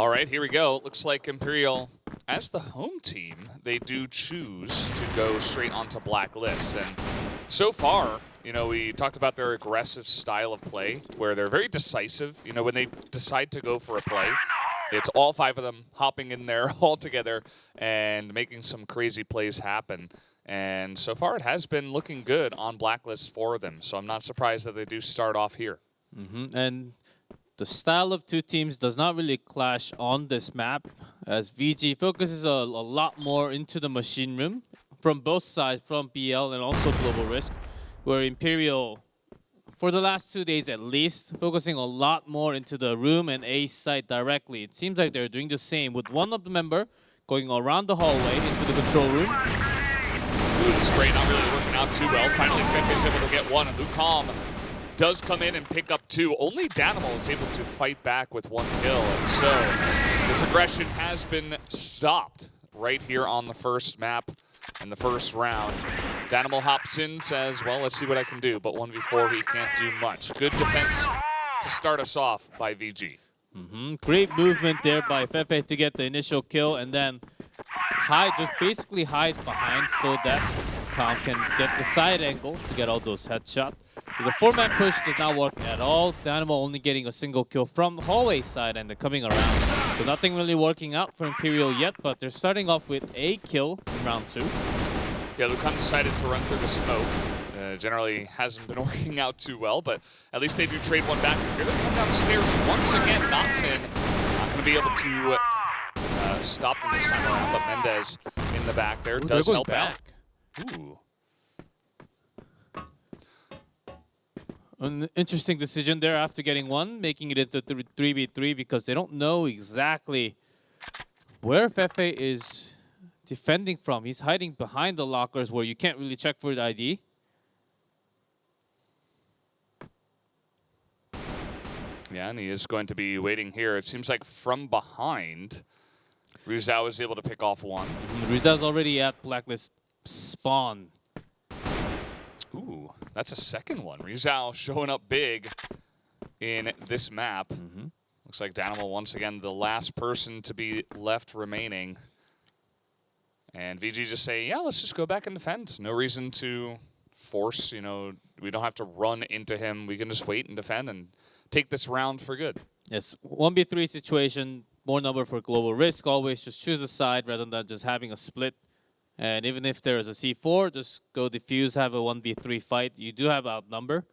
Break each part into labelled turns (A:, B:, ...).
A: All right, here we go. It looks like Imperial, as the home team, they do choose to go straight onto Blacklist. And so far, you know, we talked about their aggressive style of play, where they're very decisive. You know, when they decide to go for a play, it's all 5 of them hopping in there all together and making some crazy plays happen. And so far, it has been looking good on Blacklist for them. So I'm not surprised that they do start off here.
B: And the style of two teams does not really clash on this map, as VG focuses a lot more into the machine room from both sides, from BL and also Global Risk, where Imperial, for the last 2 days at least, focusing a lot more into the room and A side directly. It seems like they're doing the same, with one of the member going around the hallway into the control room.
A: Ooh, the spray not really working out too well. Finally, Pepe's able to get one, and Lucam does come in and pick up 2. Only Danimal is able to fight back with 1 kill, and so this aggression has been stopped right here on the first map in the first round. Danimal hops in, says, well, let's see what I can do, but 1v4 he can't do much. Good defense to start us off by VG.
B: Great movement there by Fefe to get the initial kill, and then just basically hide behind so that Calm can get the side angle to get all those headshots. So the 4-man push did not work at all. Dynamo only getting a single kill from the hallway side and then coming around. So nothing really working out for Imperial yet, but they're starting off with a kill in round 2.
A: Yeah, Lucam decided to run through the smoke. Generally hasn't been working out too well, but at least they do trade one back. Here they come down the stairs once again. Knotson not going to be able to stop them this time around, but Mendez in the back there does help out. Ooh.
B: An interesting decision there after getting 1, making it into 3v3 because they don't know exactly where Fefe is defending from. He's hiding behind the lockers where you can't really check for the ID.
A: Yeah, and he is going to be waiting here. It seems like from behind, Rizal is able to pick off 1.
B: Rizal's already at Blacklist spawn.
A: Ooh, that's a second one. Rizal showing up big in this map. Looks like Danimal once again the last person to be left remaining. And VG just say, yeah, let's just go back and defend. No reason to force, you know, we don't have to run into him. We can just wait and defend and take this round for good.
B: Yes, 1v3 situation, more number for Global Risk. Always just choose a side rather than just having a split. And even if there is a C4, just go defuse, have a 1v3 fight. You do have outnumber.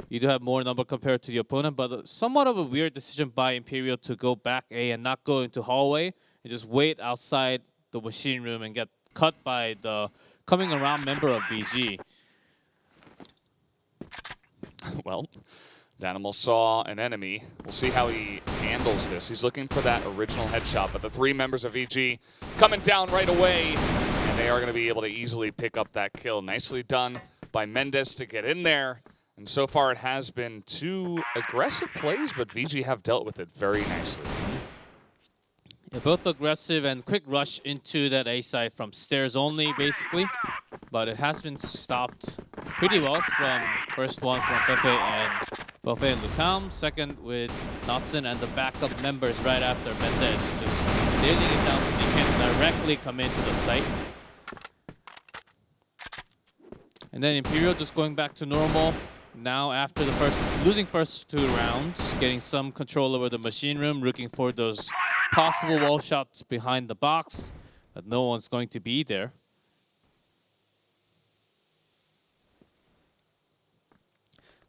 B: You do have more number compared to the opponent, but somewhat of a weird decision by Imperial to go back A and not go into hallway and just wait outside the machine room and get cut by the coming around member of VG.
A: Well, Danimal saw an enemy. We'll see how he handles this. He's looking for that original headshot, but the 3 members of VG coming down right away, and they are going to be able to easily pick up that kill. Nicely done by Mendez to get in there. And so far it has been 2 aggressive plays, but VG have dealt with it very nicely.
B: Yeah, both aggressive and quick rush into that A side from stairs only, basically. But it has been stopped pretty well from first one from Fefe and Lucam. Second with Knotson and the backup members right after Mendez, just nailing it down so they can directly come into the site. And then Imperial just going back to normal. Now after the losing first 2 rounds, getting some control over the machine room, looking for those possible wall shots behind the box, but no one's going to be there.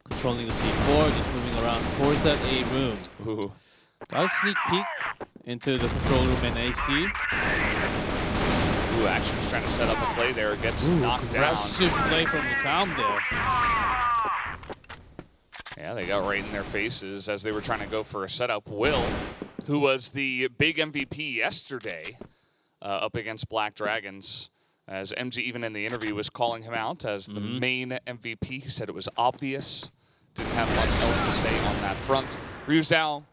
B: Controlling the C4, just moving around towards that A room.
A: Ooh.
B: Got a sneak peek into the control room in AC.
A: Ooh, Action's trying to set up a play there. Gets knocked down.
B: Aggressive play from Lucam there.
A: Yeah, they got right in their faces as they were trying to go for a setup. Will, who was the big MVP yesterday up against Black Dragons, as MG even in the interview was calling him out as the main MVP. He said it was obvious. Didn't have much else to say on that front. Ryuzao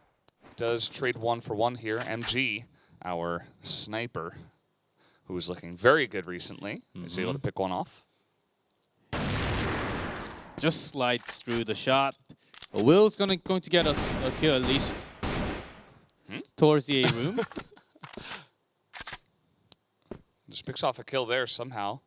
A: does trade 1 for 1 here. MG, our sniper, who was looking very good recently, is able to pick one off.
B: Just slides through the shot. Will's going to get us a kill at least. towards the A room.
A: Just picks off a kill there somehow.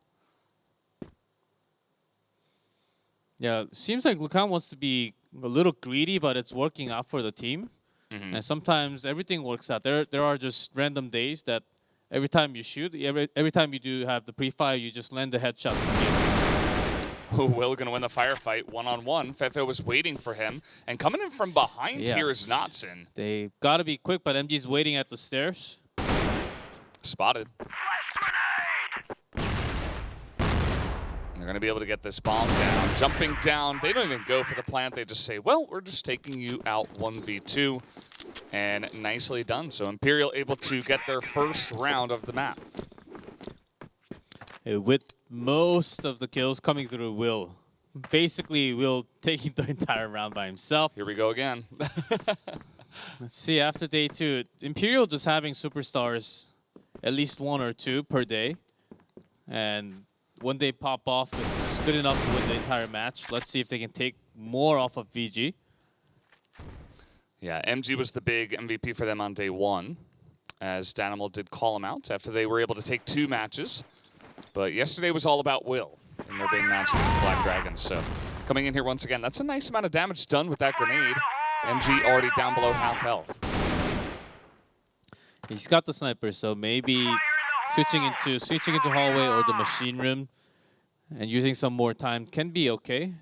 B: Yeah, seems like Lucan wants to be a little greedy, but it's working out for the team. And sometimes everything works out. There are just random days that every time you shoot, every time you do have the pre-fire, you just land a headshot.
A: Will gonna win the firefight one-on-one. Fefe was waiting for him. And coming in from behind here is Knotson.
B: They gotta be quick, but MG's waiting at the stairs.
A: Spotted. They're going to be able to get this bomb down. Jumping down. They don't even go for the plant. They just say, well, we're just taking you out 1v2. And nicely done. So Imperial able to get their first round of the map.
B: With most of the kills coming through Will. Basically, Will taking the entire round by himself.
A: Here we go again.
B: Let's see, after day 2, Imperial just having superstars, at least 1 or 2 per day. And when they pop off, it's just good enough to win the entire match. Let's see if they can take more off of VG.
A: Yeah, MG was the big MVP for them on day 1, as Danimal did call him out after they were able to take 2 matches. But yesterday was all about Will in their big match against the Black Dragons. So coming in here once again, that's a nice amount of damage done with that grenade. MG already down below half health.
B: He's got the sniper, so maybe switching into hallway or the machine room and using some more time can be okay.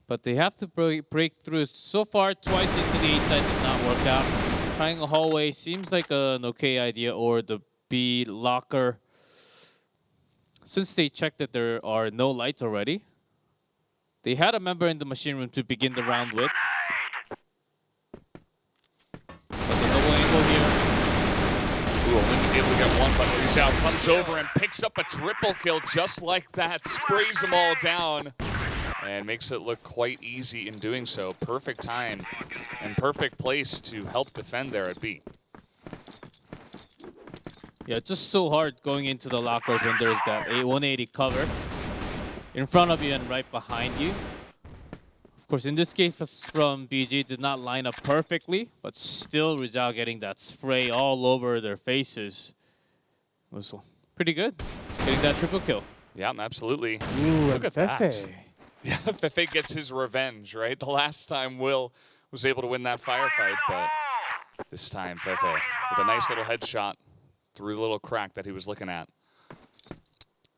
B: But they have to break through. So far, twice into the A side did not work out. Trying a hallway seems like an okay idea, or the B locker. Since they checked that there are no lights already, they had a member in the machine room to begin the round with. But the double angle here.
A: Ooh, only able to get one, but Rizal comes over and picks up a triple kill just like that. Sprays them all down and makes it look quite easy in doing so. Perfect time and perfect place to help defend there at B.
B: Yeah, it's just so hard going into the lockers when there's that 180 cover in front of you and right behind you. Of course, in this case from BG, did not line up perfectly, but still Rizal getting that spray all over their faces. It was pretty good, getting that triple kill.
A: Yeah, absolutely.
B: Ooh,
A: look at that. Yeah, Fefe gets his revenge, right? The last time Will was able to win that firefight, but this time Fefe with a nice little headshot through the little crack that he was looking at.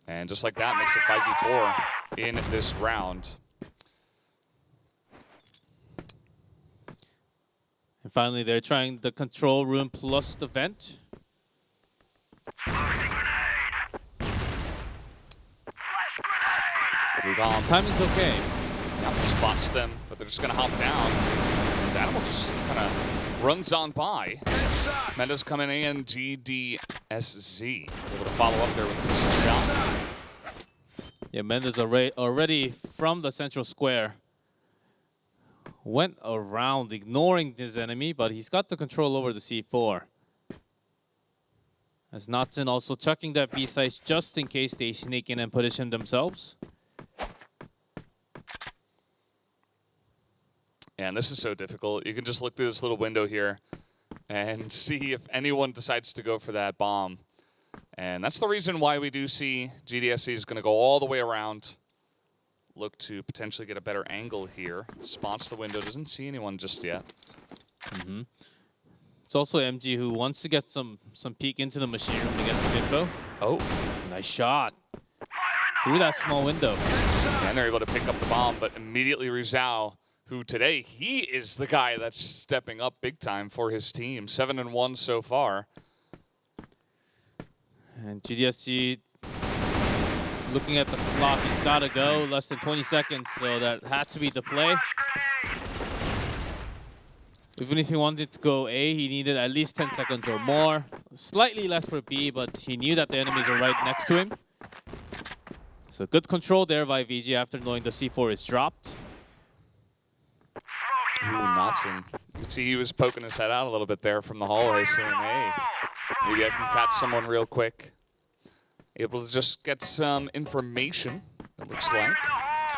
A: And just like that, makes it 5v4 in this round.
B: And finally, they're trying the control room plus the vent.
A: Lugan.
B: Time is okay.
A: Now spots them, but they're just going to hop down. And Danimal just kind of runs on by. Mendes coming in, GDSZ. Able to follow up there with a pistol shot.
B: Yeah, Mendes already from the central square. Went around ignoring his enemy, but he's got the control over the C4. As Knotson also checking that B site just in case they sneak in and position themselves.
A: And this is so difficult. You can just look through this little window here and see if anyone decides to go for that bomb. And that's the reason why we do see GDSC is going to go all the way around. Look to potentially get a better angle here. Spots the window, doesn't see anyone just yet.
B: It's also MG who wants to get some peek into the machine room to get some info.
A: Oh,
B: Nice shot. Through that small window.
A: and they're able to pick up the bomb, but immediately Rizal, who today, he is the guy that's stepping up big time for his team. 7-1 so far.
B: And GDSC looking at the clock, he's got to go. Less than 20 seconds, so that had to be the play. Even if he wanted to go A, he needed at least 10 seconds or more. Slightly less for B, but he knew that the enemies are right next to him. So good control there by VG after knowing the C4 is dropped.
A: Ooh, Knotson. You can see he was poking his head out a little bit there from the hallway, saying, hey, maybe I can catch someone real quick. Able to just get some information, it looks like.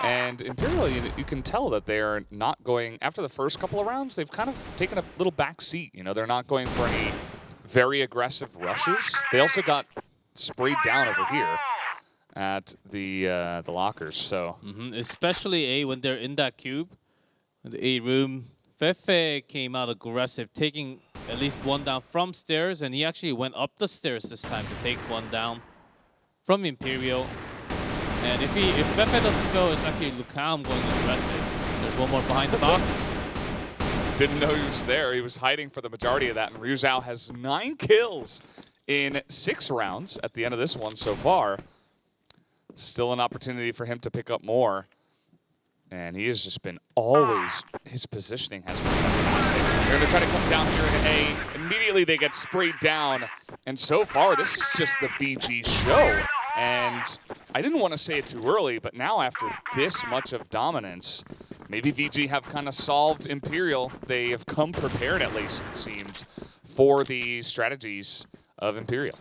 A: And Imperial, you can tell that they are not going, after the first couple of rounds, they've kind of taken a little back seat. You know, they're not going for any very aggressive rushes. They also got sprayed down over here at the lockers, so.
B: Especially A, when they're in that cube, the A room. Fefe came out aggressive, taking at least one down from stairs, and he actually went up the stairs this time to take one down from Imperial. And if Fefe doesn't go, it's actually Lucam going aggressive. There's one more behind the box.
A: Didn't know he was there. He was hiding for the majority of that, and Ryu Zhao has 9 kills in 6 rounds at the end of this one so far. Still an opportunity for him to pick up more. And he has just been always, his positioning has been fantastic. They're going to try to come down here in A. Immediately they get sprayed down. And so far, this is just the VG show. And I didn't want to say it too early, but now after this much of dominance, maybe VG have kind of solved Imperial. They have come prepared, at least, it seems, for the strategies of Imperial.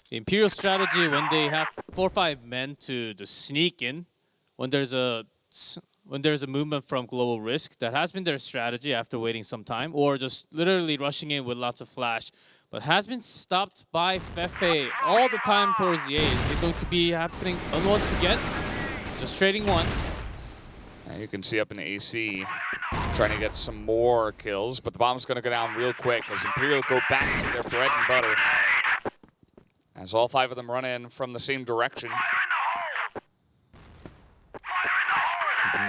B: The Imperial strategy, when they have 4 or 5 men to sneak in, when there's a movement from Global Risk, that has been their strategy after waiting some time, or just literally rushing in with lots of flash, but has been stopped by Fefe all the time towards the A. Is it going to be happening once again? Just trading one.
A: And you can see up in the AC trying to get some more kills, but the bomb's going to go down real quick as Imperial go back to their bread and butter. As all 5 of them run in from the same direction.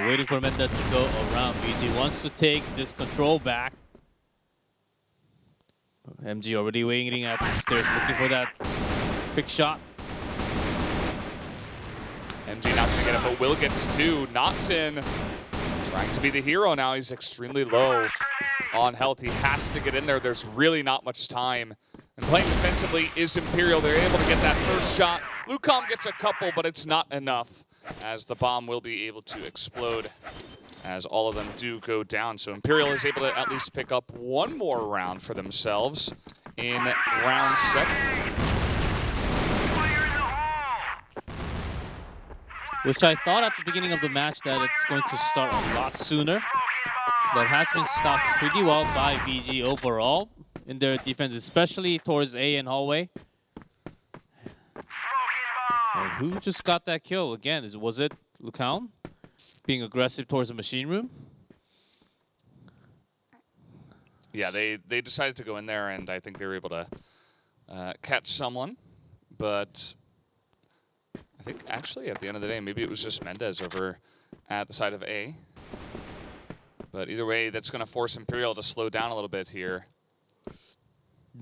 B: Waiting for Mendez to go around. VG wants to take this control back. MG already waiting at the stairs, looking for that quick shot.
A: MG not going to get it, but Will gets 2. Knots in. Trying to be the hero now. He's extremely low on health. He has to get in there. There's really not much time. And playing defensively is Imperial. They're able to get that first shot. Lucam gets a couple, but it's not enough, as the bomb will be able to explode as all of them do go down. So Imperial is able to at least pick up one more round for themselves in round 7.
B: Which I thought at the beginning of the match that it's going to start a lot sooner. That has been stopped pretty well by VG overall in their defense, especially towards A and hallway. And who just got that kill again? Was it Lucam being aggressive towards the machine room?
A: Yeah, they decided to go in there, and I think they were able to catch someone. But I think actually at the end of the day, maybe it was just Mendez over at the side of A. But either way, that's going to force Imperial to slow down a little bit here.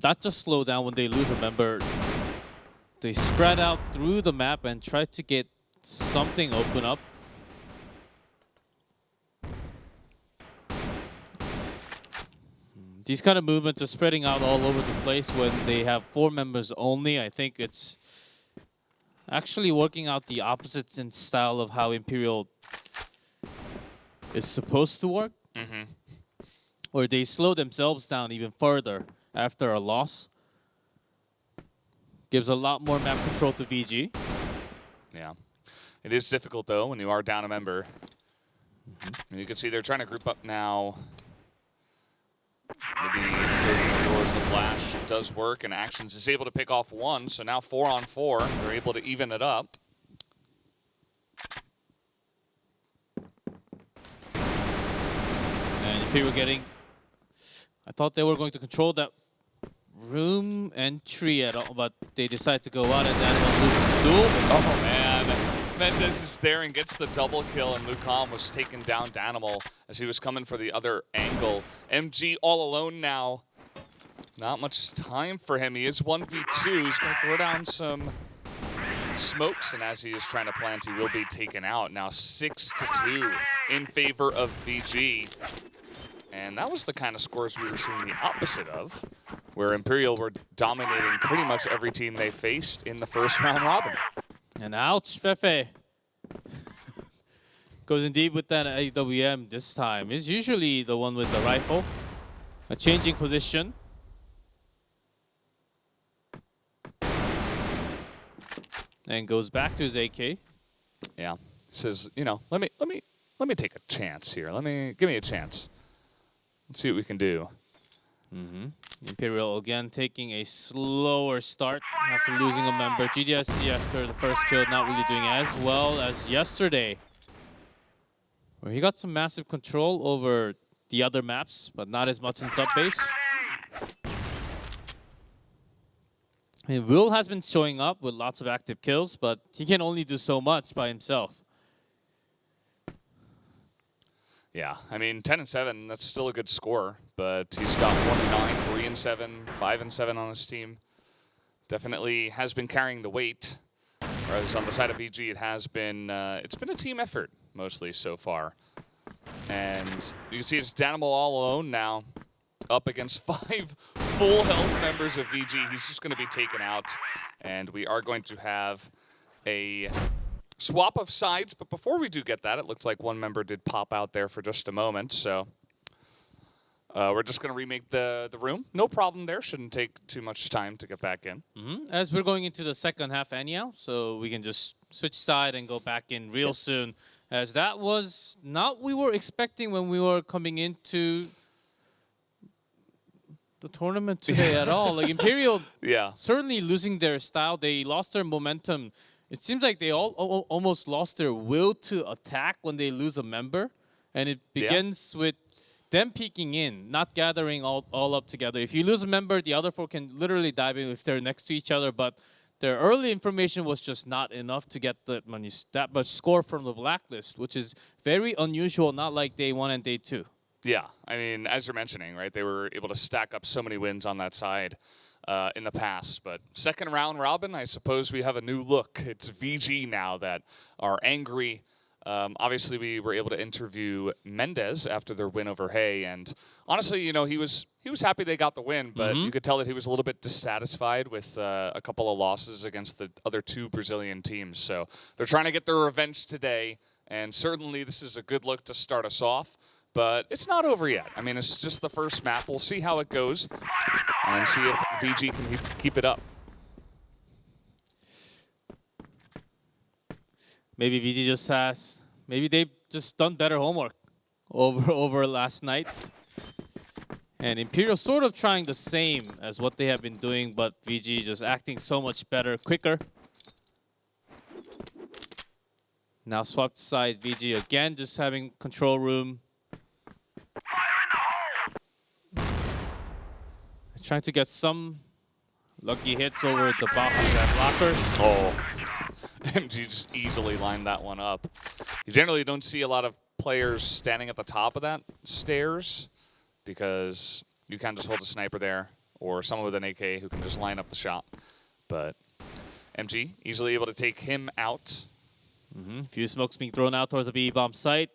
B: Not just slow down when they lose a member. They spread out through the map and try to get something open up. These kind of movements are spreading out all over the place when they have 4 members only. I think it's actually working out the opposite in style of how Imperial is supposed to work. Or they slow themselves down even further after a loss. Gives a lot more map control to VG.
A: Yeah. It is difficult, though, when you are down a member. And you can see they're trying to group up now. Maybe towards the flash. It does work, and Actions is able to pick off 1. So now 4 on 4. They're able to even it up.
B: And Imperial getting... I thought they were going to control that room entry at all, but they decide to go out and Danimal loses duel.
A: Oh man, Mendez is there and gets the double kill, and Lucam was taken down Danimal as he was coming for the other angle. MG all alone now. Not much time for him. He is 1v2. He's going to throw down some smokes, and as he is trying to plant, he will be taken out. Now 6-2 in favor of VG. And that was the kind of scores we were seeing the opposite of, where Imperial were dominating pretty much every team they faced in the first round robin.
B: And ouch, Fefe. Goes in deep with that AWM this time. Is usually the one with the rifle. A changing position. And goes back to his AK.
A: Yeah, says, you know, let me take a chance here. Give me a chance. Let's see what we can do.
B: Imperial again taking a slower start after losing a member. GDSC after the first kill not really doing as well as yesterday, where he got some massive control over the other maps, but not as much in sub-base. And Will has been showing up with lots of active kills, but he can only do so much by himself.
A: Yeah, I mean, 10-7, that's still a good score, but he's got 1-9, 3-7, 5-7 on his team. Definitely has been carrying the weight. Whereas on the side of VG, it has been, it's been a team effort mostly so far. And you can see it's Danimal all alone now, up against 5 full health members of VG. He's just going to be taken out, and we are going to have a swap of sides. But before we do get that, it looks like one member did pop out there for just a moment. So we're just going to remake the room. No problem there. Shouldn't take too much time to get back in.
B: As we're going into the second half anyhow, so we can just switch side and go back in real soon. As that was not what we were expecting when we were coming into the tournament today at all. Like Imperial, certainly losing their style. They lost their momentum. It seems like they almost lost their will to attack when they lose a member. And it begins with them peeking in, not gathering all up together. If you lose a member, the other 4 can literally dive in if they're next to each other. But their early information was just not enough to get that much score from the blacklist, which is very unusual, not like day 1 and day 2.
A: Yeah, I mean, as you're mentioning, right, they were able to stack up so many wins on that side in the past. But second round robin, I suppose we have a new look. It's VG now that are angry. Obviously, we were able to interview Mendez after their win over Hay, and honestly, you know, he was happy they got the win, but you could tell that he was a little bit dissatisfied with a couple of losses against the other 2 Brazilian teams. So they're trying to get their revenge today, and certainly this is a good look to start us off. But it's not over yet. I mean, it's just the first map. We'll see how it goes and see if VG can keep it up.
B: Maybe VG just has, maybe they've just done better homework over last night. And Imperial sort of trying the same as what they have been doing, but VG just acting so much better, quicker. Now swapped side, VG again just having control room. Trying to get some lucky hits over the boxes and blockers.
A: Oh, MG just easily lined that one up. You generally don't see a lot of players standing at the top of that stairs because you can just hold a sniper there or someone with an AK who can just line up the shot. But MG easily able to take him out.
B: Few smokes being thrown out towards the B bomb site.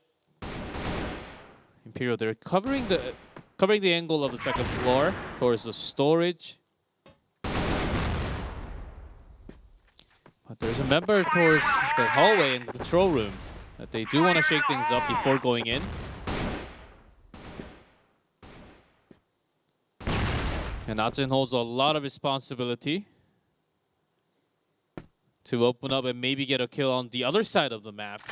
B: Imperial, they're covering the angle of the second floor towards the storage. But there's a member towards the hallway in the control room that they do want to shake things up before going in. And Atsin holds a lot of responsibility to open up and maybe get a kill on the other side of the map.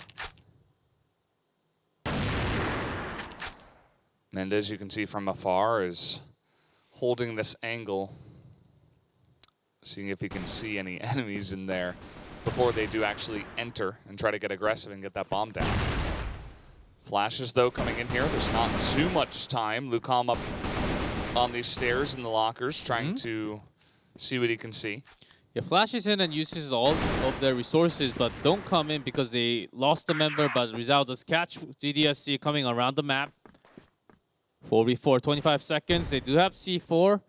A: Mendez, you can see from afar, is holding this angle, seeing if he can see any enemies in there before they do actually enter and try to get aggressive and get that bomb down. Flashes, though, coming in here. There's not too much time. Lucam up on these stairs in the lockers, trying to see what he can see.
B: Yeah, flashes in and uses all of their resources, but don't come in because they lost the member, but Rizal does catch GDSC coming around the map. 4v4, 25 seconds. They do have C4.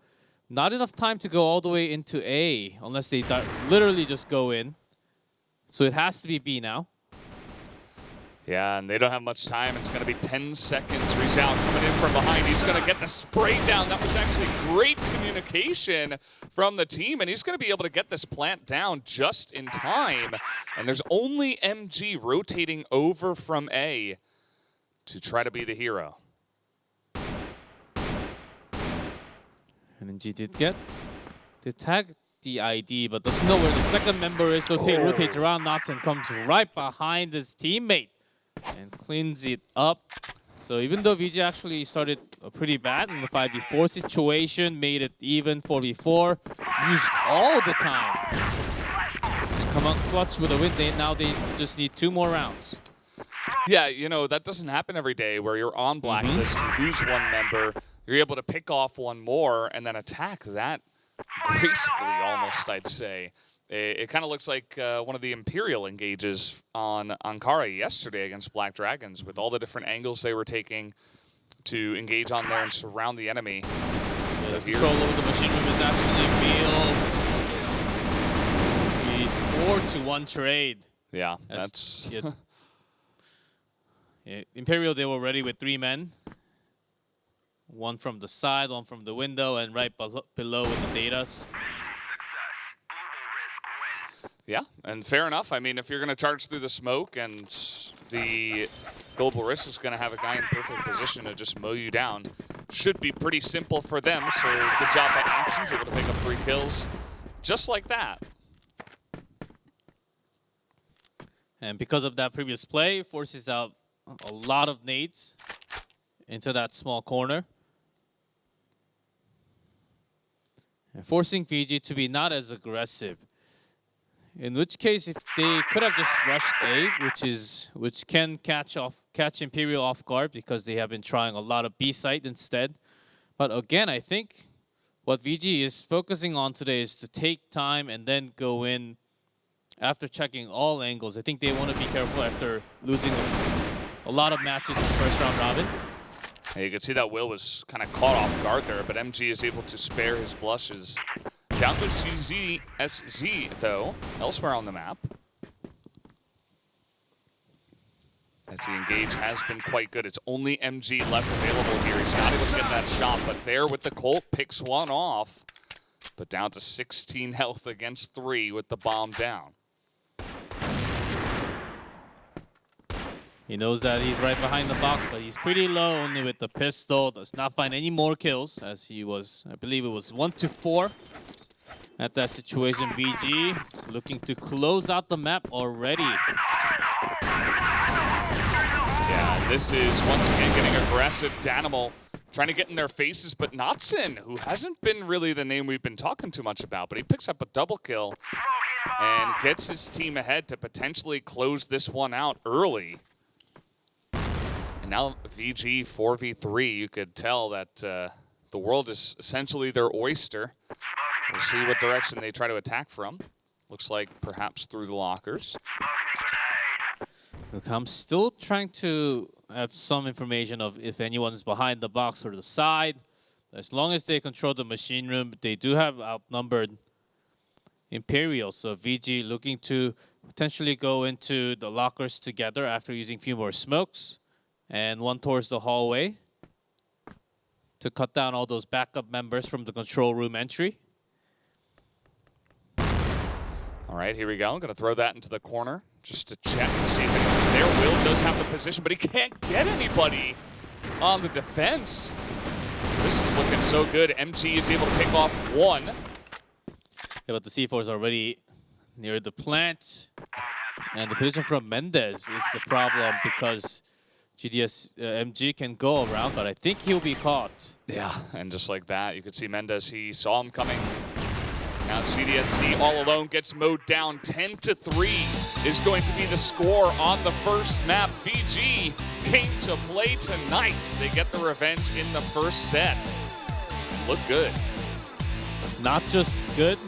B: Not enough time to go all the way into A unless they literally just go in. So it has to be B now.
A: Yeah, and they don't have much time. It's going to be 10 seconds. Rizal coming in from behind. He's going to get the spray down. That was actually great communication from the team, and he's going to be able to get this plant down just in time. And there's only MG rotating over from A to try to be the hero.
B: And MG did get the tag the ID, but doesn't know where the second member is, so rotates around, Knots, and comes right behind his teammate and cleans it up. So even though VG actually started pretty bad in the 5v4 situation, made it even 4v4, used all the time, and come out clutch with a win. Now they just need 2 more rounds.
A: Yeah, you know, that doesn't happen every day where you're on blacklist, you lose one member, you're able to pick off one more and then attack that gracefully almost, I'd say. It kind of looks like one of the Imperial engages on Ankara yesterday against Black Dragons with all the different angles they were taking to engage on there and surround the enemy.
B: The control over the machine room is actually real. 4-1 trade.
A: Yeah, that's...
B: Yeah, Imperial, they were ready with 3 men. 1 from the side, 1 from the window, and right below with the datas.
A: Yeah, and fair enough. I mean, if you're going to charge through the smoke and the Global Risk is going to have a guy in perfect position to just mow you down, should be pretty simple for them. So good job by Actions, able to pick up 3 kills just like that.
B: And because of that previous play, forces out a lot of nades into that small corner. And forcing VG to be not as aggressive. In which case, if they could have just rushed A, which can catch Imperial off guard because they have been trying a lot of B site instead. But again, I think what VG is focusing on today is to take time and then go in after checking all angles. I think they want to be careful after losing a lot of matches in the first round robin.
A: Yeah, you can see that Will was kind of caught off guard there, but MG is able to spare his blushes. Down goes CFSI, though, elsewhere on the map. As the engage has been quite good. It's only MG left available here. He's not able to get that shot, but there with the Colt, picks one off. But down to 16 health against 3 with the bomb down.
B: He knows that he's right behind the box, but he's pretty low only with the pistol. Does not find any more kills as he was, I believe it was 1-4 at that situation. VG looking to close out the map already.
A: Yeah, this is once again getting aggressive. Danimal trying to get in their faces, but Knotson, who hasn't been really the name we've been talking too much about, but he picks up a double kill and gets his team ahead to potentially close this one out early. And now VG 4v3, you could tell that the world is essentially their oyster. We'll see what direction they try to attack from. Looks like perhaps through the lockers.
B: Look, I'm still trying to have some information of if anyone's behind the box or the side. As long as they control the machine room, they do have outnumbered Imperial. So VG looking to potentially go into the lockers together after using a few more smokes. And one towards the hallway to cut down all those backup members from the control room entry.
A: All right, here we go. I'm going to throw that into the corner just to check to see if anyone's there. Will does have the position, but he can't get anybody on the defense. This is looking so good. MG is able to pick off 1.
B: Yeah, but the C4 is already near the plant. And the position from Mendez is the problem because MG can go around, but I think he'll be caught.
A: Yeah, and just like that, you could see Mendez, he saw him coming. Now CDSC all alone gets mowed down. 10-3 is going to be the score on the first map. VG came to play tonight. They get the revenge in the first set. Look good.
B: Not just good,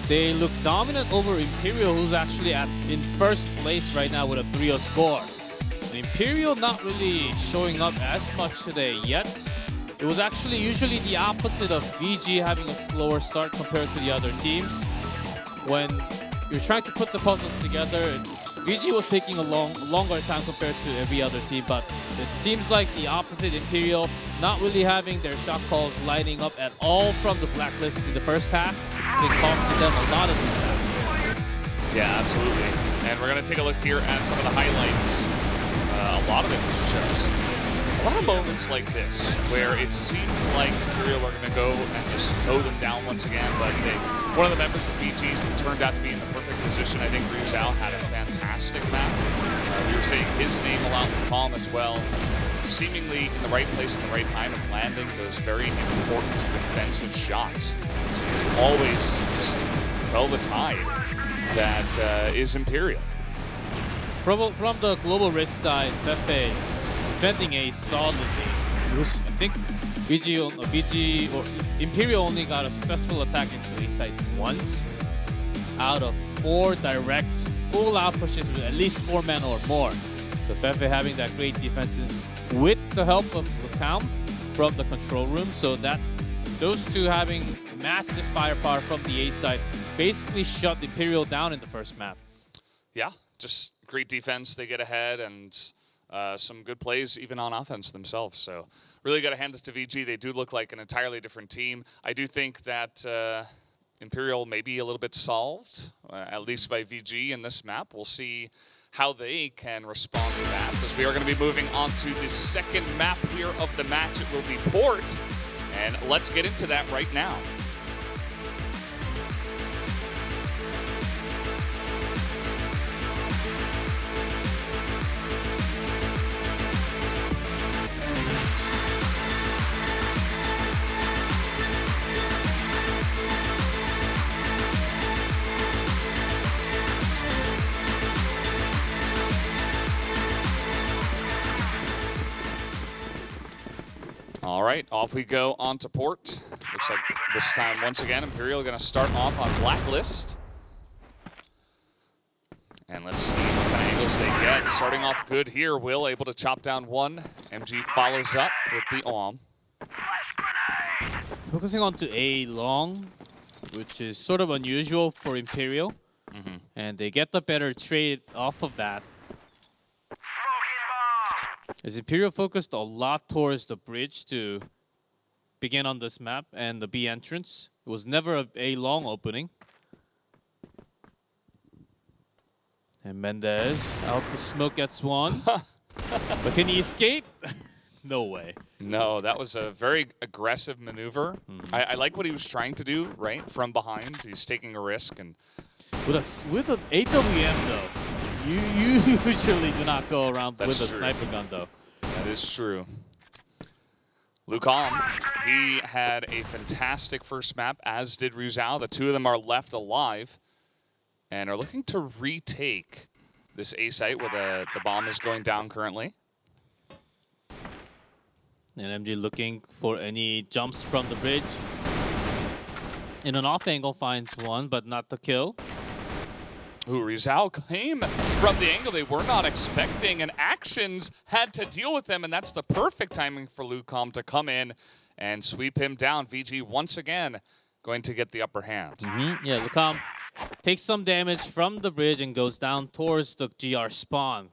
B: they look dominant over Imperial, who's actually in first place right now with a 3-0 score. Imperial not really showing up as much today yet. It was actually usually the opposite of VG having a slower start compared to the other teams. When you're trying to put the puzzle together, VG was taking a longer time compared to every other team, but it seems like the opposite. Imperial not really having their shot calls lining up at all from the blacklist in the first half. It costed them a lot of this half.
A: Yeah, absolutely. And we're going to take a look here at some of the highlights. A lot of it was just a lot of moments like this where it seems like Imperial are going to go and just mow them down once again, but one of the members of VG's turned out to be in the perfect position. I think Rizal had a fantastic map. We were saying his name a lot with Palm as well. Seemingly in the right place at the right time and landing those very important defensive shots to always just quell the tide that is Imperial.
B: From the global risk side, Pepe is defending A solidly. I think VG or Imperial only got a successful attack into A site once out of 4 direct full-out pushes with at least 4 men or more. So Pepe having that great defenses with the help of Lucam from the control room, so that those two having massive firepower from the A side basically shut Imperial down in the first map.
A: Yeah, just great defense. They get ahead and some good plays even on offense themselves. So really got to hand it to VG. They do look like an entirely different team. I do think that Imperial may be a little bit solved, at least by VG in this map. We'll see how they can respond to that, as we are going to be moving on to the second map here of the match. It will be Port, and let's get into that right now. All right, off we go on to Port. Looks like this time, once again, Imperial going to start off on Blacklist. And let's see what kind of angles they get. Starting off good here. Will able to chop down one. MG follows up with the AWM.
B: Focusing on to A long, which is sort of unusual for Imperial. And they get the better trade off of that. As Imperial focused a lot towards the bridge to begin on this map and the B entrance. It was never a long opening. And Mendez out the smoke gets one. But can he escape? No way.
A: No, that was a very aggressive maneuver. I like what he was trying to do, right? From behind, he's taking a risk. And
B: with an AWM though, you usually do not go around with a sniper gun though.
A: That is true. Lucam, he had a fantastic first map, as did Rizal. The two of them are left alive and are looking to retake this A site where the bomb is going down currently.
B: And MG looking for any jumps from the bridge. In an off angle finds one, but not the kill.
A: Ooh, Rizal came from the angle they were not expecting, and Actions had to deal with them, and that's the perfect timing for Lucam to come in and sweep him down. VG once again going to get the upper hand.
B: Yeah, Lucam takes some damage from the bridge and goes down towards the GR spawn.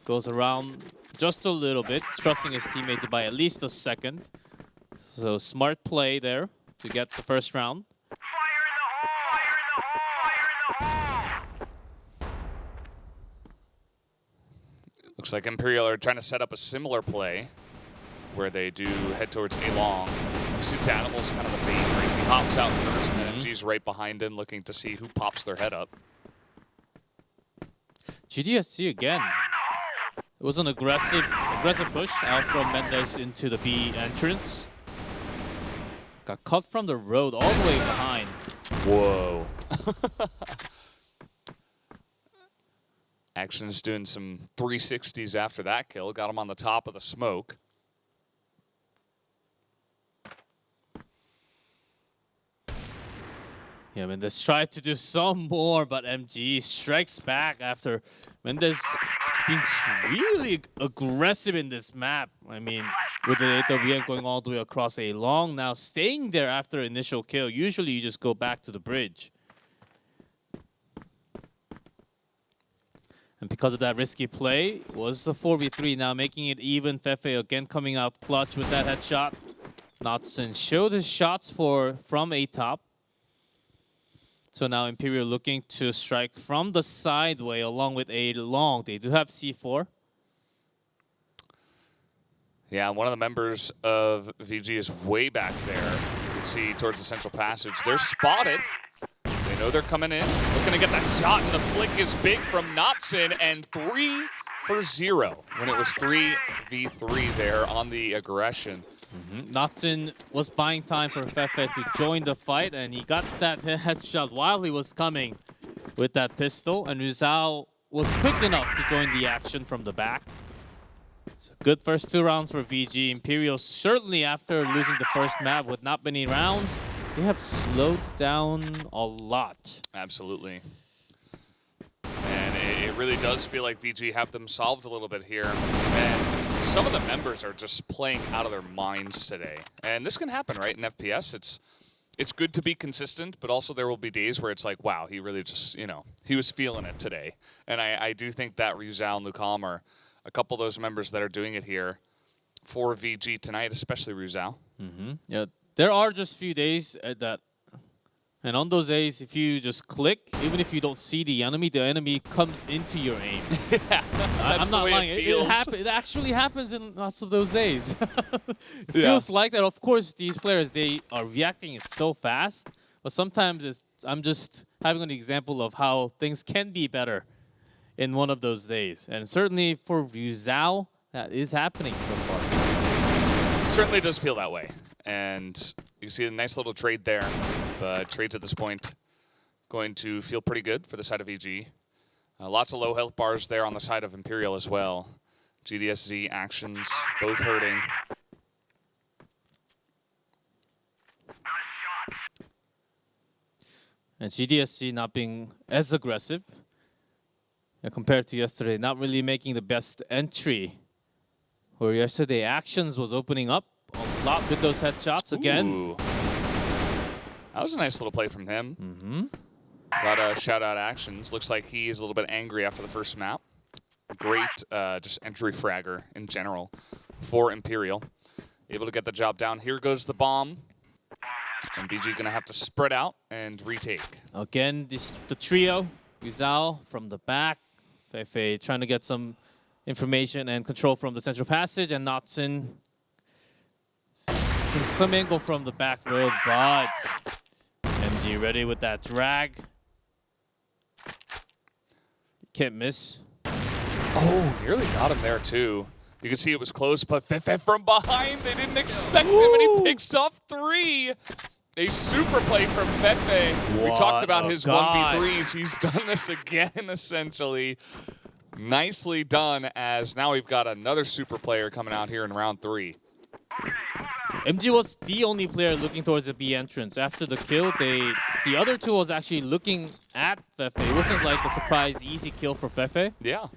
B: Goes around just a little bit, trusting his teammate to buy at least a second. So smart play there to get the first round.
A: Looks like Imperial are trying to set up a similar play where they do head towards A long. You see Danimal's kind of a bait, right? He hops out first, and then MG's right behind him looking to see who pops their head up.
B: GDSC again. It was an aggressive push out from Mendez into the B entrance. Got cut from the road all the way behind.
A: Whoa. Action's doing some 360s after that kill. Got him on the top of the smoke.
B: Yeah, Mendez tried to do some more, but MG strikes back after Mendez being really aggressive in this map. I mean, with the AWM going all the way across A long, now staying there after initial kill. Usually you just go back to the bridge. And because of that risky play, it was a 4v3 now, making it even. Fefe again coming out clutch with that headshot. Knotson showed his shots from A top. So now Imperial looking to strike from the sideway along with A long. They do have C4.
A: Yeah, one of the members of VG is way back there. You can see towards the central passage. They're spotted. They know they're coming in. Looking to get that shot, and the flick is big from Knotson, and 3 for 0 when it was 3v3 there on the aggression.
B: Knotson was buying time for Fefe to join the fight, and he got that headshot while he was coming with that pistol, and Rizal was quick enough to join the action from the back. So good first 2 rounds for VG. Imperial, certainly after losing the first map with not many rounds, they have slowed down a lot.
A: Absolutely. And it really does feel like VG have them solved a little bit here. And some of the members are just playing out of their minds today. And this can happen, right, in FPS. It's good to be consistent, but also there will be days where it's like, wow, he really just, you know, he was feeling it today. And I do think that Rizal and Lucam are a couple of those members that are doing it here for VG tonight, especially Rizal.
B: Yeah, there are just few days that, and on those days, if you just click, even if you don't see the enemy comes into your aim.
A: Yeah,
B: I'm not lying. It actually happens in lots of those days. It feels like that. Of course, these players, they are reacting so fast, but sometimes I'm just having an example of how things can be better in one of those days. And certainly for Rizal, that is happening so far.
A: Certainly does feel that way. And you can see a nice little trade there. But trades at this point going to feel pretty good for the side of VG. Lots of low health bars there on the side of Imperial as well. GDSZ actions, both hurting.
B: And GDSC not being as aggressive compared to yesterday, not really making the best entry. Where yesterday actions was opening up a lot with those headshots again.
A: Ooh. That was a nice little play from him. Got a shout-out actions. Looks like he is a little bit angry after the first map. Great just entry fragger in general for Imperial. Able to get the job down. Here goes the bomb. And VG going to have to spread out and retake.
B: Again, the trio. Rizal from the back. Fefe trying to get some information and control from the central passage. And Knotson some angle from the back road, but MG ready with that drag. Can't miss.
A: Oh, nearly got him there too. You can see it was close, but Fefe from behind. They didn't expect him, and he picks off 3. A super play from Fefe. We talked about his 1v3s. He's done this again, essentially. Nicely done, as now we've got another super player coming out here in round 3.
B: MG was the only player looking towards the B entrance. After the kill, the other 2 was actually looking at Fefe. It wasn't like a surprise, easy kill for Fefe.
A: Yeah.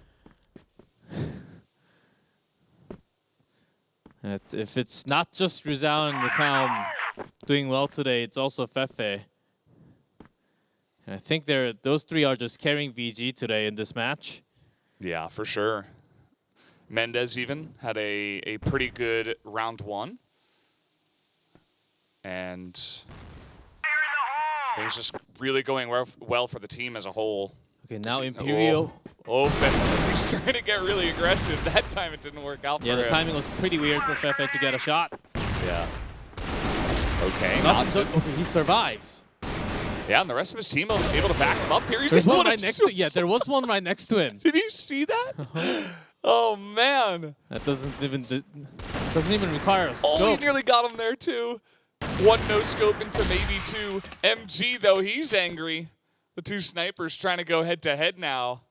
B: If it's not just Rizal and Lucam doing well today, it's also Fefe. And I think those 3 are just carrying VG today in this match.
A: Yeah, for sure. Mendez even had a pretty good round 1. And things just really going well for the team as a whole.
B: Okay, now Imperial.
A: Oh, Fefe, he's trying to get really aggressive. That time it didn't work out for him.
B: Yeah, the timing was pretty weird for Fefe to get a shot.
A: Yeah. Okay,
B: okay, he survives.
A: Yeah, and the rest of his team able to back him up here. He's
B: There's
A: like,
B: one right next to, yeah, there was one right next to him.
A: Did you see that? Oh, man.
B: That doesn't even require a scope.
A: Oh, he nearly got him there, too. 1 no-scope into maybe 2. MG, though, he's angry. The 2 snipers trying to go head-to-head now.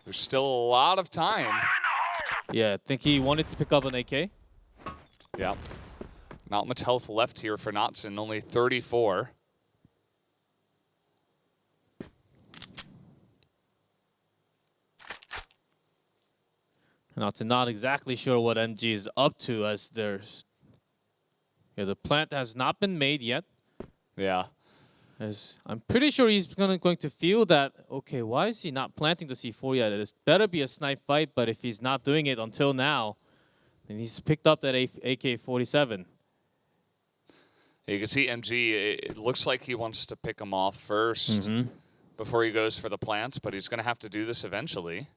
A: There's still a lot of time.
B: Yeah, I think he wanted to pick up an AK.
A: Yeah. Not much health left here for Knotson, only 34.
B: Not exactly sure what MG is up to, as the plant has not been made yet.
A: Yeah.
B: As I'm pretty sure he's going to feel that, okay, why is he not planting the C4 yet? It better be a snipe fight, but if he's not doing it until now, then he's picked up that AK-47.
A: You can see MG, it looks like he wants to pick him off first before he goes for the plants, but he's going to have to do this eventually.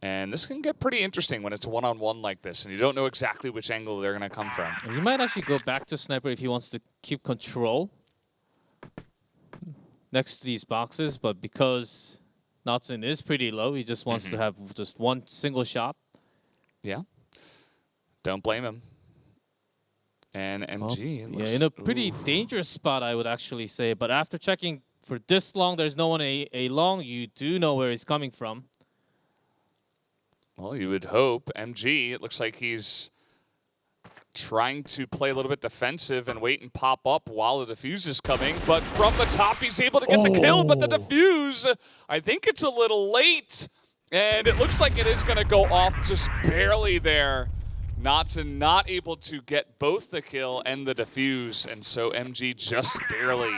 A: And this can get pretty interesting when it's one-on-one like this, and you don't know exactly which angle they're going to come from.
B: He might actually go back to sniper if he wants to keep control next to these boxes, but because Knotson is pretty low, he just wants to have just one single shot.
A: Yeah. Don't blame him. And MG,
B: Well, yeah, in a pretty dangerous spot, I would actually say. But after checking for this long, there's no one a long. You do know where he's coming from.
A: Well, you would hope. MG, it looks like he's trying to play a little bit defensive and wait and pop up while the defuse is coming. But from the top, he's able to get the kill. But the defuse, I think it's a little late. And it looks like it is going to go off just barely there. Knotson not able to get both the kill and the defuse. And so MG just barely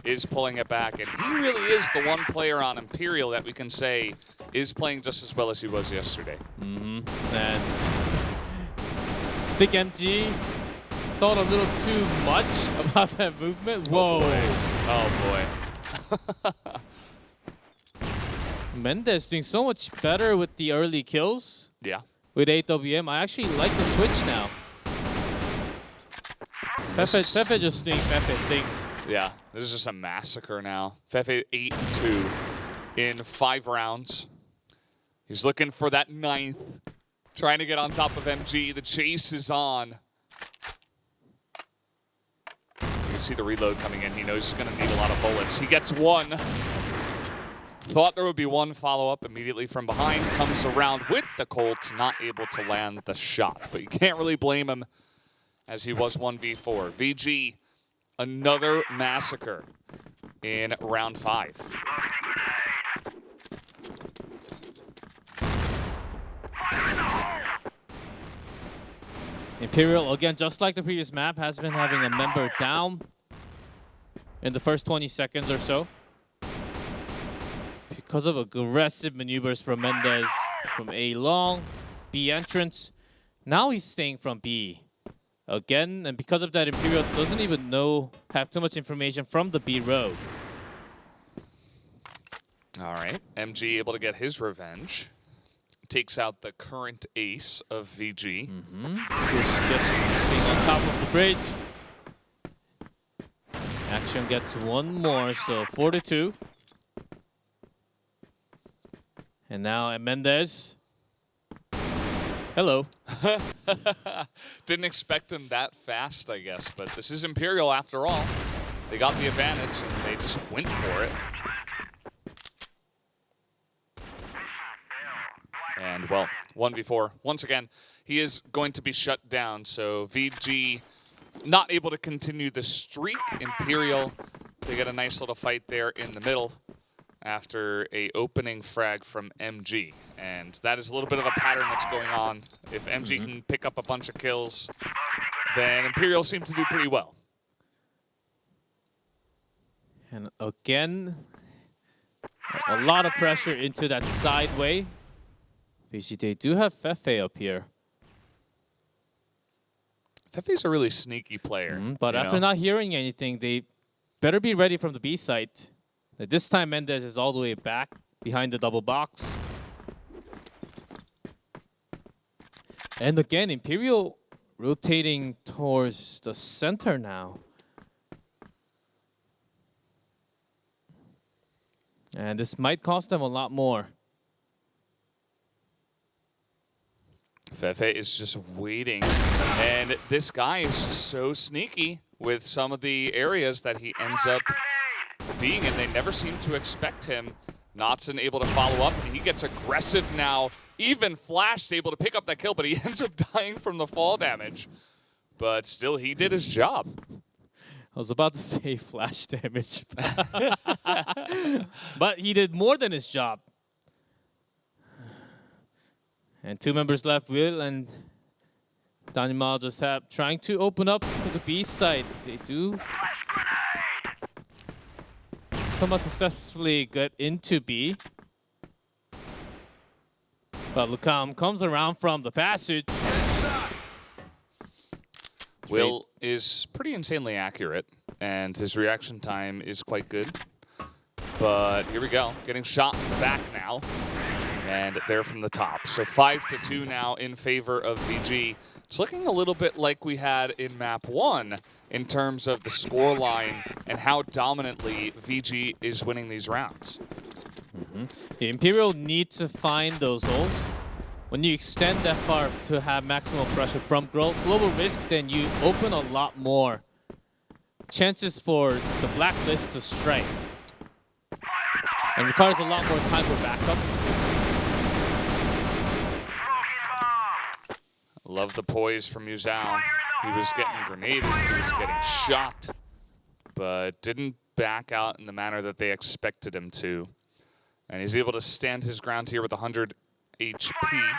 A: is pulling it back. And he really is the one player on Imperial that we can say is playing just as well as he was yesterday.
B: And I think MG thought a little too much about that movement. Whoa.
A: Oh, boy.
B: Mendez doing so much better with the early kills.
A: Yeah.
B: With AWM, I actually like the switch now. Fefe just doing Fefe things.
A: Yeah, this is just a massacre now. Fefe 8-2 in 5 rounds. He's looking for that 9th, trying to get on top of MG. The chase is on. You can see the reload coming in. He knows he's going to need a lot of bullets. He gets one. Thought there would be one follow-up immediately from behind. Comes around with the Colt, not able to land the shot. But you can't really blame him as he was 1v4. VG, another massacre in round 5.
B: Imperial, again, just like the previous map, has been having a member down in the first 20 seconds or so. Because of aggressive maneuvers from Mendez from A long, B entrance. Now he's staying from B again, and because of that, Imperial doesn't even have too much information from the B road.
A: All right, MG able to get his revenge. Takes out the current ace of VG.
B: Who's just being on top of the bridge. Action gets one more, so 4-2. And now Mendez. Hello.
A: Didn't expect him that fast, I guess, but this is Imperial after all. They got the advantage and they just went for it. And, well, 1v4. Once again, he is going to be shut down, so VG not able to continue the streak. Imperial, they get a nice little fight there in the middle after a opening frag from MG. And that is a little bit of a pattern that's going on. If MG can pick up a bunch of kills, then Imperial seem to do pretty well.
B: And again, a lot of pressure into that sideway. VG, they do have Fefe up here.
A: Fefe's a really sneaky player.
B: But after not hearing anything, they better be ready from the B site. This time Mendez is all the way back behind the double box. And again, Imperial rotating towards the center now. And this might cost them a lot more.
A: Fefe is just waiting. And this guy is just so sneaky with some of the areas that he ends up being in. They never seem to expect him. Knotson able to follow up, and he gets aggressive now. Even Flash is able to pick up that kill, but he ends up dying from the fall damage. But still, he did his job.
B: I was about to say flash damage. But he did more than his job. And 2 members left, Will and Danimal just trying to open up to the B side. They do somewhat successfully get into B. But Lucam comes around from the passage.
A: Will is pretty insanely accurate, and his reaction time is quite good. But here we go, getting shot in the back now. And they're from the top. So 5-2 now in favor of VG. It's looking a little bit like we had in map 1 in terms of the score line and how dominantly VG is winning these rounds.
B: The Imperial need to find those holes. When you extend that far to have maximum pressure from global risk, then you open a lot more chances for the blacklist to strike. And requires a lot more time for backup.
A: Love the poise from Yuzhao. He was getting grenaded, he was getting shot, but didn't back out in the manner that they expected him to. And he's able to stand his ground here with 100 HP.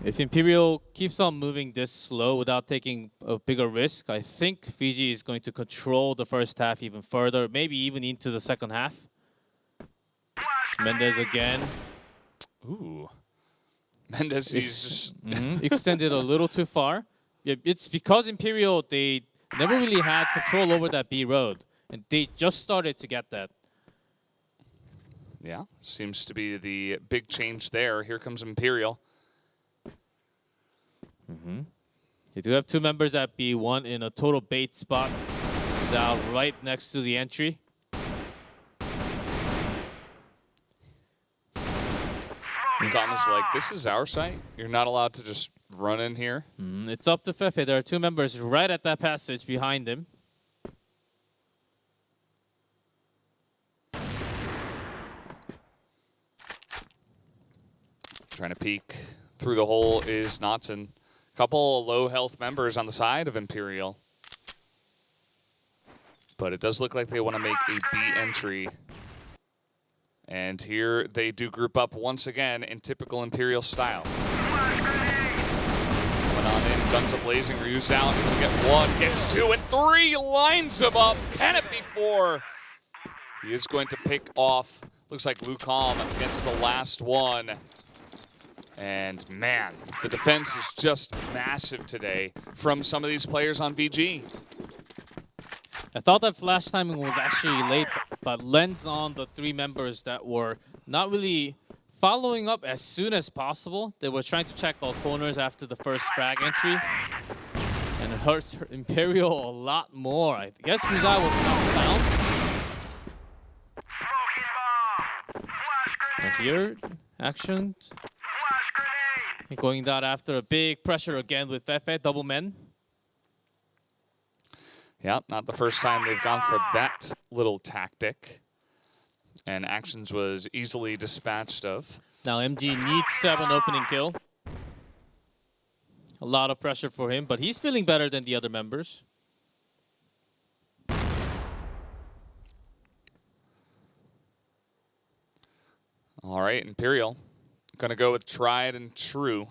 B: If Imperial keeps on moving this slow without taking a bigger risk, I think VG is going to control the first half even further, maybe even into the second half. Mendez again.
A: Ooh. Mendez, he's just...
B: extended a little too far. Yeah, it's because Imperial, they never really had control over that B road. And they just started to get that.
A: Yeah, seems to be the big change there. Here comes Imperial.
B: They do have 2 members at B1 in a total bait spot. Zhao right next to the entry.
A: Gom is like, this is our site. You're not allowed to just run in here.
B: It's up to Fefe. There are 2 members right at that passage behind him.
A: Trying to peek through the hole is Knotson. Couple low health members on the side of Imperial. But it does look like they want to make a B entry. And here they do group up once again in typical Imperial style. Coming on in, guns a-blazing, Ryu's out. He's gonna get 1, gets 2, and 3, lines him up. Can it be 4? He is going to pick off, looks like Lucom against the last one. And man, the defense is just massive today from some of these players on VG.
B: I thought that flash timing was actually late, but lens on the 3 members that were not really following up as soon as possible. They were trying to check all corners after the first frag entry. And it hurts Imperial a lot more. I guess Rizai was knocked down. And here, action. Going down after a big pressure again with Fefe, double men.
A: Yeah, not the first time they've gone for that little tactic. And Actions was easily dispatched of.
B: Now MG needs to have an opening kill. A lot of pressure for him, but he's feeling better than the other members.
A: All right, Imperial. Gonna go with tried and true.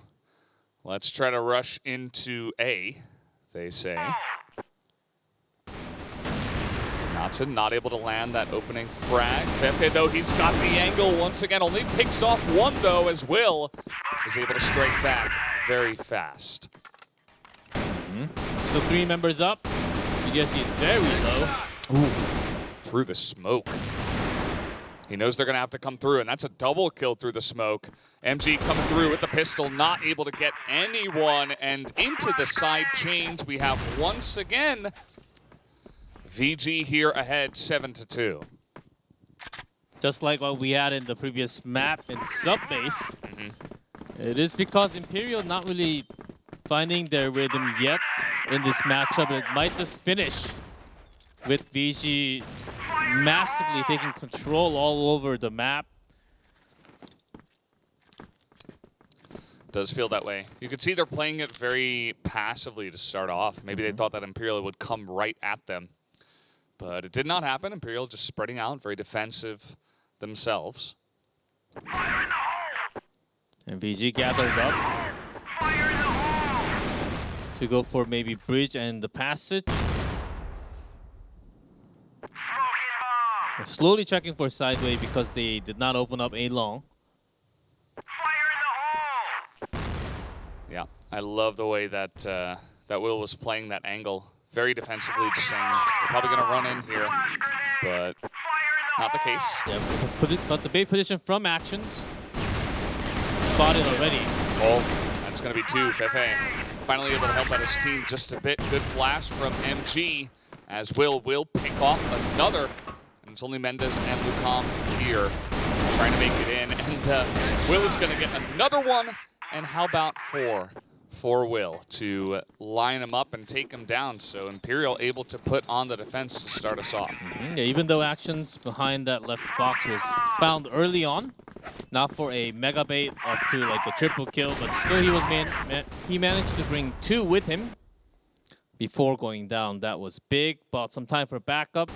A: Let's try to rush into A, they say. Knotson not able to land that opening frag. Fefe, though, he's got the angle once again. Only picks off 1, though, as Will is able to strike back very fast.
B: So 3 members up. BGSC is very low.
A: Ooh, through the smoke. He knows they're going to have to come through, and that's a double kill through the smoke. MG coming through with the pistol, not able to get anyone, and into the side chains we have once again VG here ahead 7-2.
B: Just like what we had in the previous map in sub-base. It is because Imperial not really finding their rhythm yet in this matchup. It might just finish with VG massively taking control all over the map.
A: Does feel that way. You can see they're playing it very passively to start off. Maybe they thought that Imperial would come right at them. But it did not happen. Imperial just spreading out, very defensive themselves.
B: And VG gathered up to go for maybe bridge and the passage. They're slowly checking for sideway because they did not open up A long.
A: Yeah, I love the way that that Will was playing that angle. Very defensively, just saying they're probably going to run in here, but not the case.
B: Yeah, but the bait position from Actions. Spotted already.
A: Oh, that's going to be 2. Fefe finally able to help out his team just a bit. Good flash from MG as Will pick off another. And it's only Mendez and Lucam here trying to make it in. And Will is going to get another one. And how about 4 for Will to line him up and take him down? So Imperial able to put on the defense to start us off.
B: Yeah, even though Actions behind that left box was found early on, not for a mega bait up to like a triple kill, but still he managed to bring 2 with him before going down. That was big. Bought some time for backup.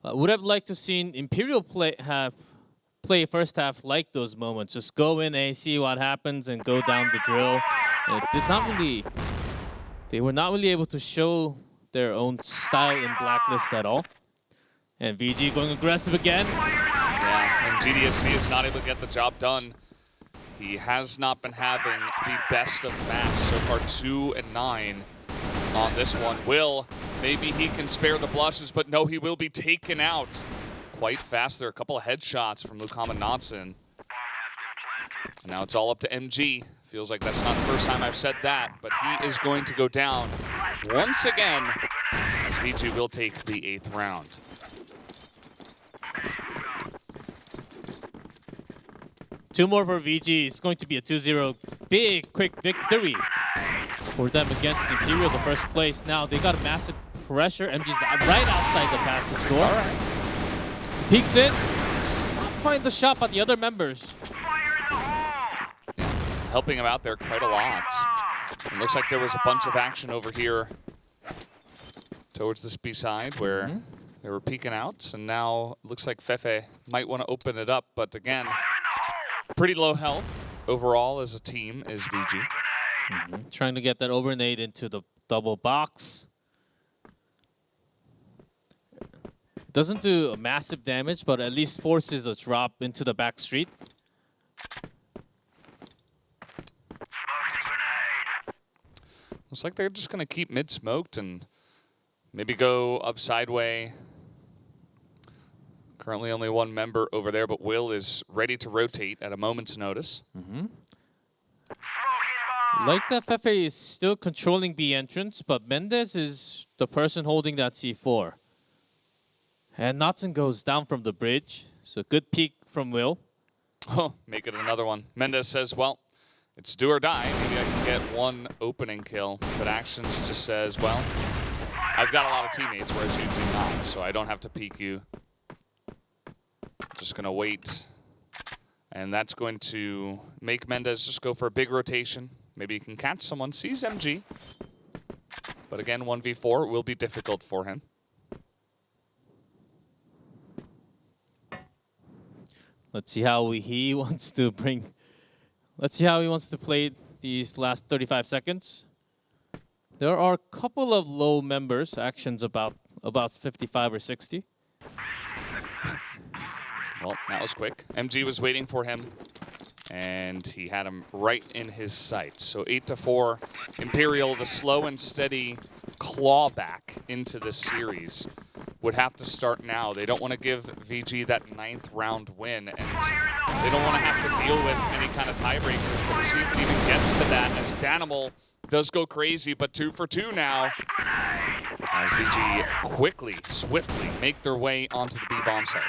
B: Would have liked to seen Imperial play first half like those moments. Just go in A, see what happens, and go down the drill. And it did not really. They were not really able to show their own style in Blacklist at all. And VG going aggressive again.
A: Yeah, and GDSC is not able to get the job done. He has not been having the best of maps so far. 2 and 9 on this one. Will, maybe he can spare the blushes, but no, he will be taken out quite fast. There are a couple of headshots from Lucam and Nodson. And now it's all up to MG. Feels like that's not the first time I've said that, but he is going to go down once again as VG will take the 8th round.
B: Two more for VG. It's going to be a 2-0 big, quick victory for them against Imperial, the first place. Now they got a massive pressure. MG's right outside the passage door.
A: All right.
B: Peeks in. Not find the shot by the other members.
A: Helping him out there quite a lot. It looks like there was a bunch of action over here towards this B side where they were peeking out. And now it looks like Fefe might want to open it up. But again, pretty low health overall as a team is VG.
B: Trying to get that overnade into the double box. Doesn't do a massive damage, but at least forces a drop into the back street.
A: Looks like they're just going to keep mid-smoked and maybe go up sideway. Currently only one member over there, but Will is ready to rotate at a moment's notice.
B: Like that, Fefe is still controlling B entrance, but Mendez is the person holding that C4. And Notson goes down from the bridge. So good peek from Will.
A: Oh, make it another one. Mendez says, well, it's do or die. Maybe I can get one opening kill. But Actions just says, well, I've got a lot of teammates, whereas you do not. So I don't have to peek you. Just going to wait. And that's going to make Mendez just go for a big rotation. Maybe he can catch someone. Sees MG. But again, 1v4 will be difficult for him.
B: Let's see how he wants to bring. Let's see how he wants to play these last 35 seconds. There are a couple of low members. Actions about 55 or 60.
A: Well, that was quick. MG was waiting for him, and he had him right in his sights. So 8-4, Imperial, the slow and steady claw back into this series, would have to start now. They don't want to give VG that 9th round win, and they don't want to have to deal with any kind of tiebreakers, but we'll see if it even gets to that as Danimal does go crazy, but 2 for 2 now as VG quickly, swiftly make their way onto the B-bomb site.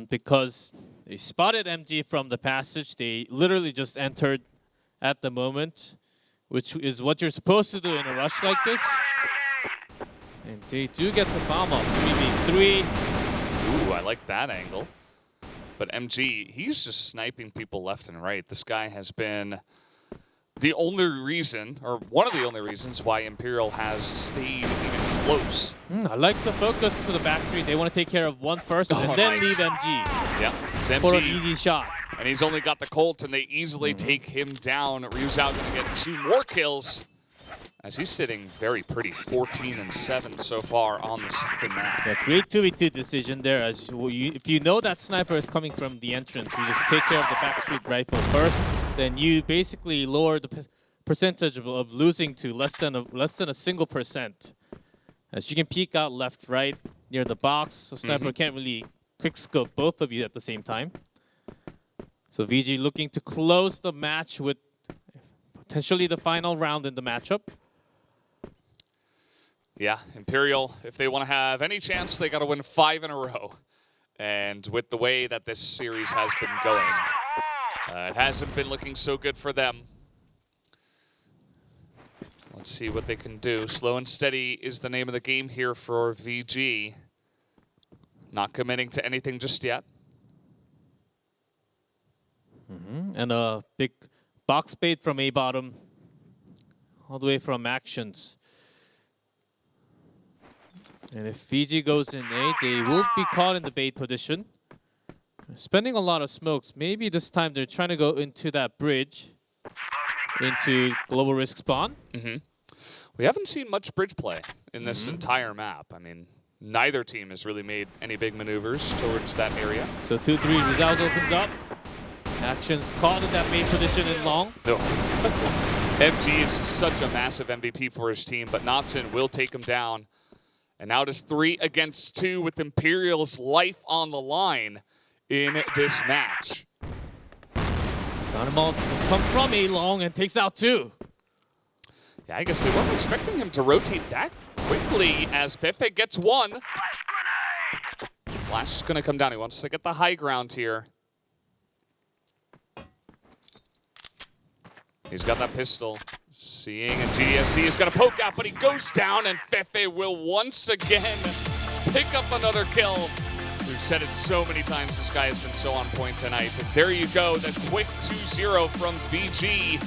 B: Because they spotted MG from the passage. They literally just entered at the moment, which is what you're supposed to do in a rush like this. And they do get the bomb up. 3v3.
A: Ooh, I like that angle. But MG, he's just sniping people left and right. This guy has been the only reason, or one of the only reasons, why Imperial has stayed even close.
B: I like the focus to the back street. They want to take care of one person and then leave MG.
A: Yeah, it's MG.
B: For an easy shot.
A: And he's only got the Colt, and they easily take him down. Ryuzao going to get 2 more kills as he's sitting very pretty, 14-7 so far on the second map.
B: Yeah, great 2v2 decision there. As if you know that sniper is coming from the entrance, you just take care of the backstreet rifle first. Then you basically lower the percentage of losing to less than a single percent. As you can peek out left, right, near the box, so Sniper can't really quick scope both of you at the same time. So VG looking to close the match with potentially the final round in the matchup.
A: Yeah, Imperial, if they want to have any chance, they got to win 5 in a row. And with the way that this series has been going, it hasn't been looking so good for them. Let's see what they can do. Slow and steady is the name of the game here for VG. Not committing to anything just yet.
B: And a big box bait from A bottom, all the way from Actions. And if VG goes in A, they will be caught in the bait position. Spending a lot of smokes. Maybe this time they're trying to go into that bridge, into global risk spawn.
A: We haven't seen much bridge play in this entire map. I mean, neither team has really made any big maneuvers towards that area.
B: So 2-3, Rizal's opens up. Actions caught in that main position in long.
A: MG is such a massive MVP for his team, but Notson will take him down. And now it is 3 against 2 with Imperial's life on the line in this match.
B: Dynamite has come from A long and takes out 2.
A: Yeah, I guess they weren't expecting him to rotate that quickly as Fefe gets 1. Flash is going to come down. He wants to get the high ground here. He's got that pistol. Seeing, and GDSC is going to poke out, but he goes down, and Fefe will once again pick up another kill. We've said it so many times, this guy has been so on point tonight. And there you go, the quick 2-0 from VG.